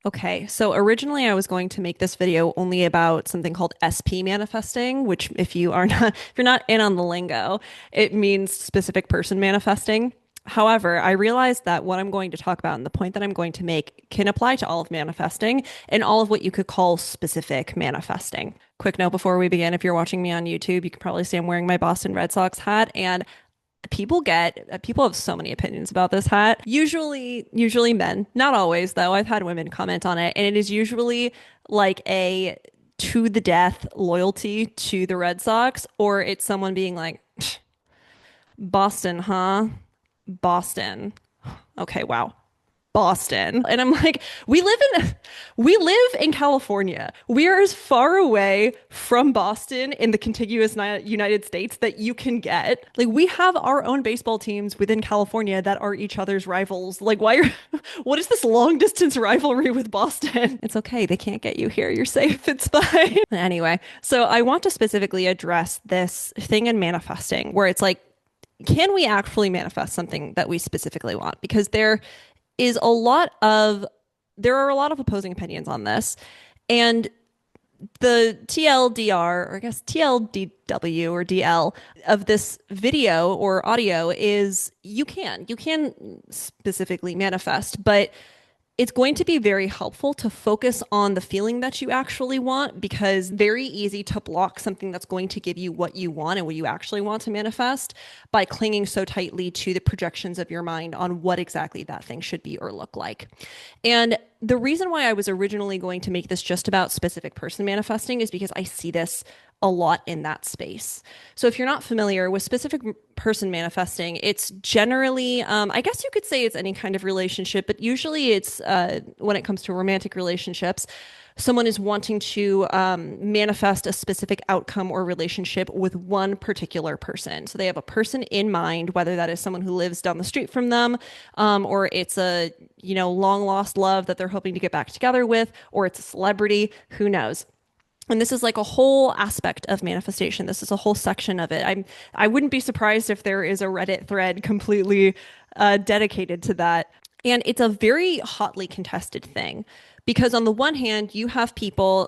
Okay, so originally I was going to make this video only about something called SP manifesting, which if you are not if you're not in on the lingo, it means specific person manifesting. However, I realized that what I'm going to talk about and the point that I'm going to make can apply to all of manifesting and all of what you could call specific manifesting. Quick note before we begin, if you're watching me on YouTube, you can probably see I'm wearing my Boston Red Sox hat, and people have so many opinions about this hat. Usually men, not always though. I've had women comment on it, and it is usually like a to the death loyalty to the Red Sox, or it's someone being like, Boston, huh? Boston. Okay, wow. Boston. And I'm like, we live in California. We are as far away from Boston in the contiguous United States that you can get. Like we have our own baseball teams within California that are each other's rivals. Like what is this long distance rivalry with Boston? It's okay. They can't get you here. You're safe. It's fine. Anyway, so I want to specifically address this thing in manifesting where it's like, can we actually manifest something that we specifically want? Because is a lot of there are a lot of opposing opinions on this. And the TLDR, or I guess TLDW or DL of this video or audio is you can specifically manifest, but it's going to be very helpful to focus on the feeling that you actually want because very easy to block something that's going to give you what you want and what you actually want to manifest by clinging so tightly to the projections of your mind on what exactly that thing should be or look like. And the reason why I was originally going to make this just about specific person manifesting is because I see this a lot in that space. So if you're not familiar with specific person manifesting, it's generally, I guess you could say it's any kind of relationship, but usually it's when it comes to romantic relationships, someone is wanting to manifest a specific outcome or relationship with one particular person. So they have a person in mind, whether that is someone who lives down the street from them, or it's a long lost love that they're hoping to get back together with, or it's a celebrity, who knows. And this is like a whole aspect of manifestation. This is a whole section of it. I wouldn't be surprised if there is a Reddit thread completely dedicated to that. And it's a very hotly contested thing because on the one hand, you have people,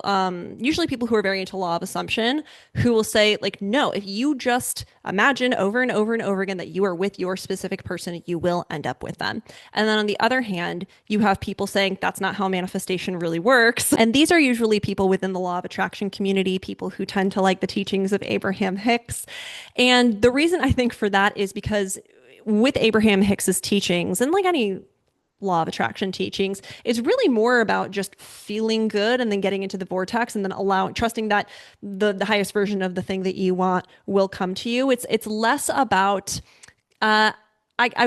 usually people who are very into law of assumption, who will say like, no, if you just imagine over and over and over again that you are with your specific person, you will end up with them. And then on the other hand, you have people saying that's not how manifestation really works. And these are usually people within the law of attraction community, people who tend to like the teachings of Abraham Hicks. And the reason I think for that is because with Abraham Hicks's teachings and like any law of attraction teachings, it's really more about just feeling good and then getting into the vortex and then trusting that the highest version of the thing that you want will come to you. It's less about I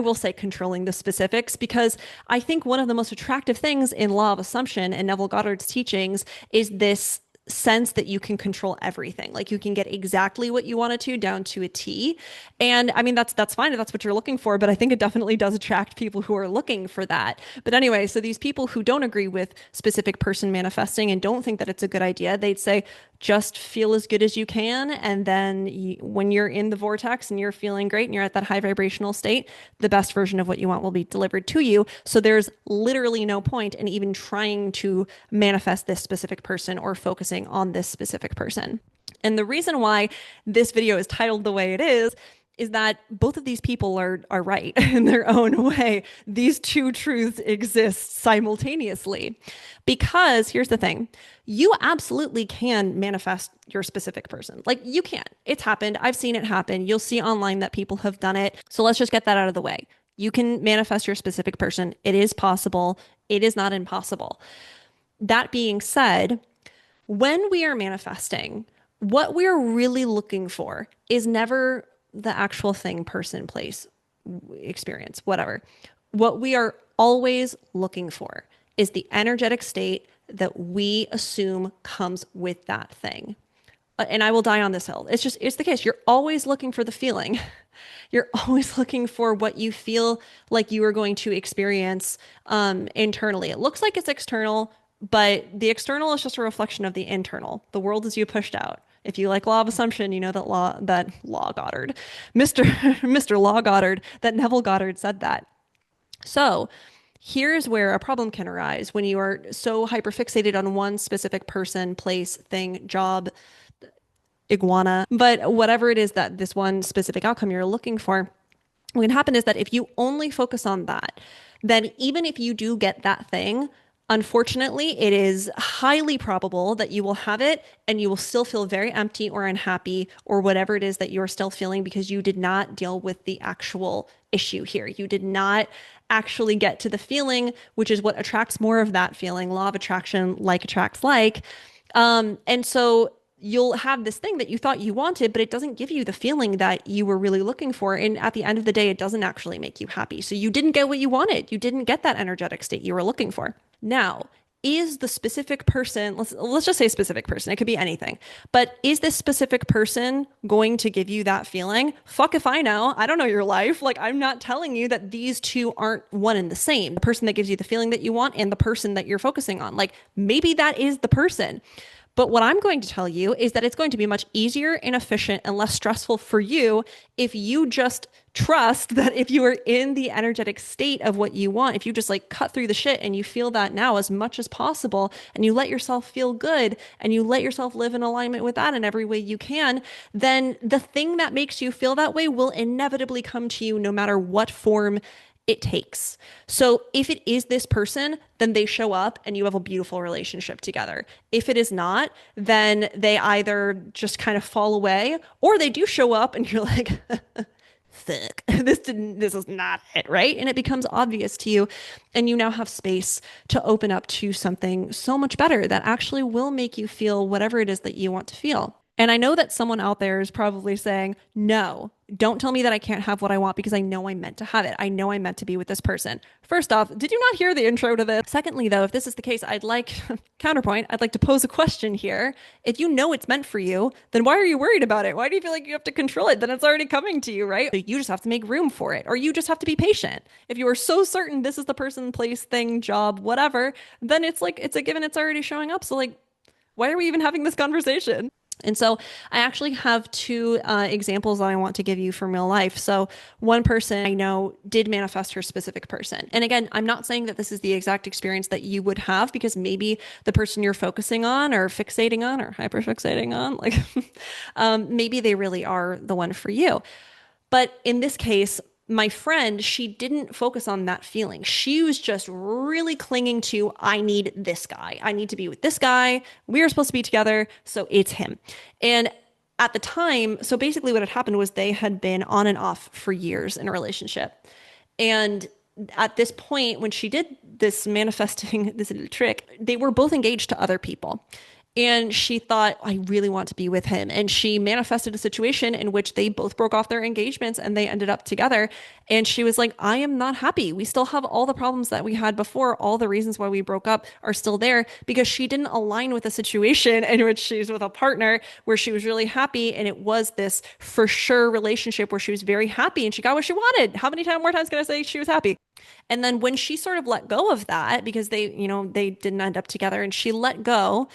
will say controlling the specifics because I think one of the most attractive things in law of assumption and Neville Goddard's teachings is this sense that you can control everything. Like you can get exactly what you wanted to down to a T. And I mean, that's fine if that's what you're looking for, but I think it definitely does attract people who are looking for that. But anyway, so these people who don't agree with specific person manifesting and don't think that it's a good idea, they'd say, just feel as good as you can. And then when you're in the vortex and you're feeling great and you're at that high vibrational state, the best version of what you want will be delivered to you. So there's literally no point in even trying to manifest this specific person or focusing on this specific person. And the reason why this video is titled the way it is that both of these people are right in their own way. These two truths exist simultaneously. Because here's the thing, you absolutely can manifest your specific person. Like you can. It's happened. I've seen it happen. You'll see online that people have done it. So let's just get that out of the way. You can manifest your specific person. It is possible. It is not impossible. That being said, when we are manifesting, what we're really looking for is never the actual thing, person, place, experience, whatever. What we are always looking for is the energetic state that we assume comes with that thing. And I will die on this hill. It's the case. You're always looking for the feeling. You're always looking for what you feel like you are going to experience internally. It looks like it's external, but the external is just a reflection of the internal. The world is you pushed out. If you like law of assumption, you know that law Goddard, Mr. Mr. Law Goddard, that Neville Goddard said that. So Here's where a problem can arise when you are so hyperfixated on one specific person, place, thing, job, iguana, but whatever it is that this one specific outcome you're looking for. What can happen is that if you only focus on that, then even if you do get that thing, unfortunately, it is highly probable that you will have it and you will still feel very empty or unhappy or whatever it is that you're still feeling because you did not deal with the actual issue here. You did not actually get to the feeling, which is what attracts more of that feeling. Law of attraction, like attracts like. And so you'll have this thing that you thought you wanted, but it doesn't give you the feeling that you were really looking for. And at the end of the day, it doesn't actually make you happy. So you didn't get what you wanted. You didn't get that energetic state you were looking for. Now, is the specific person, let's just say specific person, it could be anything, but is this specific person going to give you that feeling? Fuck if I know. I don't know your life. Like, I'm not telling you that these two aren't one and the same. The person that gives you the feeling that you want and the person that you're focusing on. Like, maybe that is the person. But what I'm going to tell you is that it's going to be much easier and efficient and less stressful for you if you just trust that if you are in the energetic state of what you want, if you just like cut through the shit and you feel that now as much as possible and you let yourself feel good and you let yourself live in alignment with that in every way you can, then the thing that makes you feel that way will inevitably come to you no matter what form it takes. So if it is this person, then they show up and you have a beautiful relationship together. If it is not, then they either just kind of fall away or they do show up and you're like, fuck, this is not it, right? And it becomes obvious to you. And you now have space to open up to something so much better that actually will make you feel whatever it is that you want to feel. And I know that someone out there is probably saying, no, don't tell me that I can't have what I want because I know I meant to have it. I know I meant to be with this person. First off, did you not hear the intro to this? Secondly, though, if this is the case, I'd like, counterpoint, I'd like to pose a question here. If you know it's meant for you, then why are you worried about it? Why do you feel like you have to control it? Then it's already coming to you, right? So you just have to make room for it, or you just have to be patient. If you are so certain this is the person, place, thing, job, whatever, then it's like, it's a given, it's already showing up. So like, why are we even having this conversation? And so I actually have two examples that I want to give you from real life. So one person I know did manifest her specific person. And again, I'm not saying that this is the exact experience that you would have because maybe the person you're focusing on or fixating on or hyperfixating on, like maybe they really are the one for you. But in this case, my friend, she didn't focus on that feeling. She was just really clinging to, I need this guy. I need to be with this guy. We are supposed to be together. So it's him. And at the time, so basically what had happened was they had been on and off for years in a relationship. And at this point, when she did this manifesting, this little trick, they were both engaged to other people. And she thought, I really want to be with him. And she manifested a situation in which they both broke off their engagements and they ended up together. And she was like, I am not happy. We still have all the problems that we had before. All the reasons why we broke up are still there because she didn't align with a situation in which she's with a partner where she was really happy. And it was this for sure relationship where she was very happy and she got what she wanted. How many more times can I say she was happy? And then when she sort of let go of that because they didn't end up together and she let go,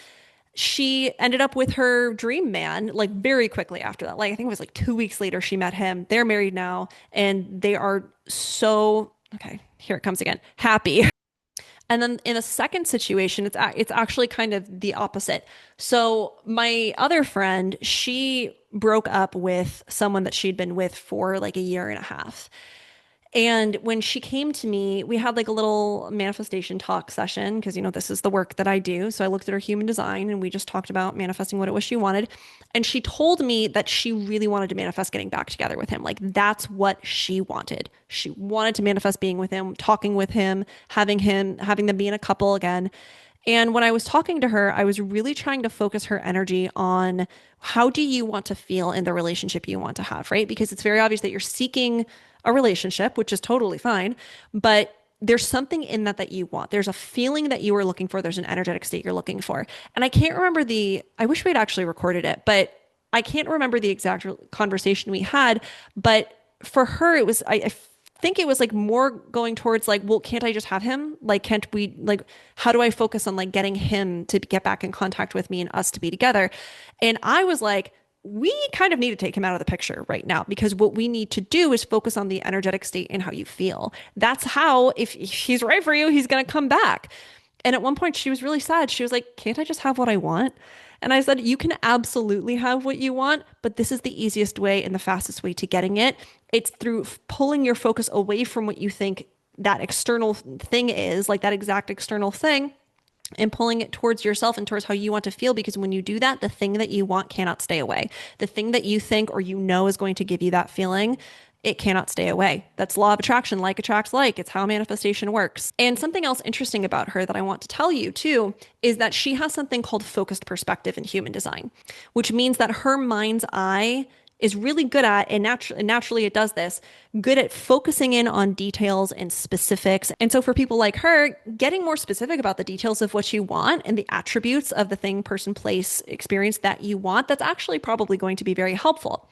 she ended up with her dream man like very quickly after that. Like I think it was like 2 weeks later she met him. They're married now and they are so, okay, here it comes again, happy. And then in a second situation, it's actually kind of the opposite. So my other friend, she broke up with someone that she'd been with for like a year and a half. And when she came to me, we had like a little manifestation talk session because, this is the work that I do. So I looked at her human design and we just talked about manifesting what it was she wanted. And she told me that she really wanted to manifest getting back together with him. Like that's what she wanted. She wanted to manifest being with him, talking with him, having them be in a couple again. And when I was talking to her, I was really trying to focus her energy on how do you want to feel in the relationship you want to have, right? Because it's very obvious that you're seeking a relationship, which is totally fine, but there's something in that you want. There's a feeling that you are looking for. There's an energetic state you're looking for. And I can't remember I wish we'd actually recorded it, but I can't remember the exact conversation we had. But for her, it was, I think it was like more going towards like, well, can't I just have him? Like, can't we, like, how do I focus on like getting him to get back in contact with me and us to be together? And I was like, we kind of need to take him out of the picture right now because what we need to do is focus on the energetic state and how you feel. That's how, if he's right for you, he's going to come back. And at one point, she was really sad. She was like, can't I just have what I want? And I said, you can absolutely have what you want, but this is the easiest way and the fastest way to getting it. It's through pulling your focus away from what you think that external thing is, like that exact external thing, and pulling it towards yourself and towards how you want to feel. Because when you do that, the thing that you want cannot stay away. The thing that you think or you know is going to give you that feeling, it cannot stay away. That's law of attraction. Like attracts like. It's how manifestation works. And something else interesting about her that I want to tell you too is that she has something called focused perspective in human design, which means that her mind's eye is really good at, and naturally it does this, good at focusing in on details and specifics. And so for people like her, getting more specific about the details of what you want and the attributes of the thing, person, place, experience that you want, that's actually probably going to be very helpful.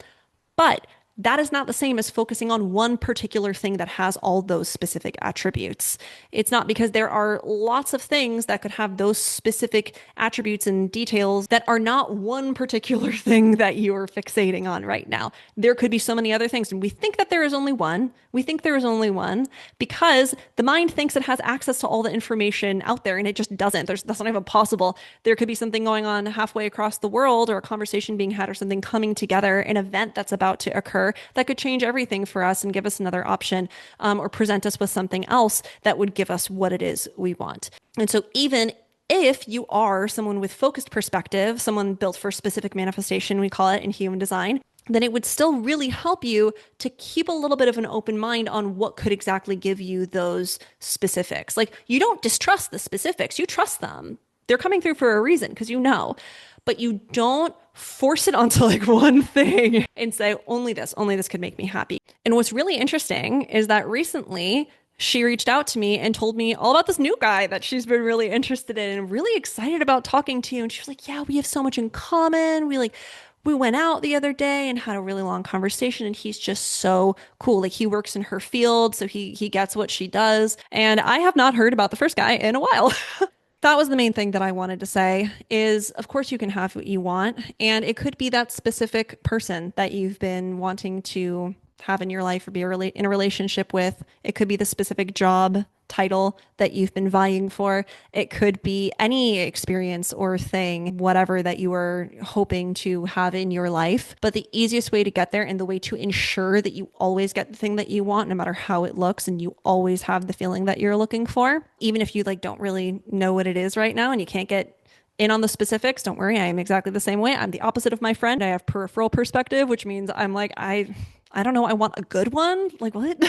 But that is not the same as focusing on one particular thing that has all those specific attributes. It's not, because there are lots of things that could have those specific attributes and details that are not one particular thing that you are fixating on right now. There could be so many other things. And we think that there is only one. We think there is only one because the mind thinks it has access to all the information out there, and it just doesn't. That's not even possible. There could be something going on halfway across the world, or a conversation being had, or something coming together, an event that's about to occur that could change everything for us and give us another option, or present us with something else that would give us what it is we want. And so even if you are someone with focused perspective, someone built for specific manifestation, we call it in human design, then it would still really help you to keep a little bit of an open mind on what could exactly give you those specifics. Like, you don't distrust the specifics, you trust them. They're coming through for a reason because you know, but you don't force it onto like one thing and say, only this could make me happy. And what's really interesting is that recently she reached out to me and told me all about this new guy that she's been really interested in and really excited about talking to. And she was like, yeah, we have so much in common. We went out the other day and had a really long conversation, and he's just so cool. Like, he works in her field, so he gets what she does. And I have not heard about the first guy in a while. That was the main thing that I wanted to say is, of course, you can have what you want, and it could be that specific person that you've been wanting to have in your life or be in a relationship with. It could be the specific job title that you've been vying for. It could be any experience or thing, whatever that you are hoping to have in your life. But the easiest way to get there, and the way to ensure that you always get the thing that you want, no matter how it looks, and you always have the feeling that you're looking for, even if you like don't really know what it is right now and you can't get in on the specifics, don't worry, I am exactly the same way. I'm the opposite of my friend. I have peripheral perspective, which means I'm like, I don't know, I want a good one. Like, what?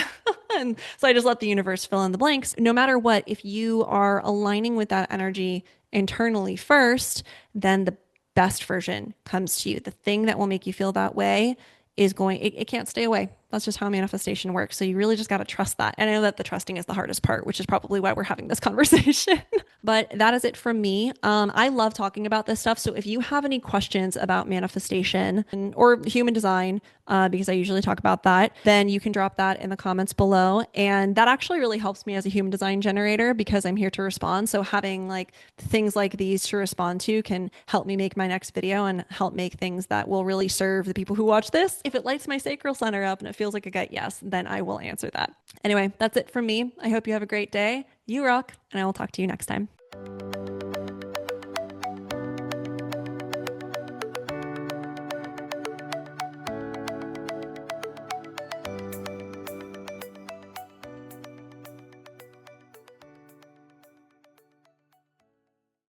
And so I just let the universe fill in the blanks. No matter what, if you are aligning with that energy internally first, then the best version comes to you. The thing that will make you feel that way is it can't stay away. That's just how manifestation works. So you really just got to trust that. And I know that the trusting is the hardest part, which is probably why we're having this conversation. But that is it from me. I love talking about this stuff. So if you have any questions about manifestation or human design, because I usually talk about that, then you can drop that in the comments below. And that actually really helps me as a human design generator because I'm here to respond. So having like things like these to respond to can help me make my next video and help make things that will really serve the people who watch this. If it lights my sacral center up and it feels like a gut yes, then I will answer that. Anyway, that's it from me. I hope you have a great day. You rock, and I will talk to you next time.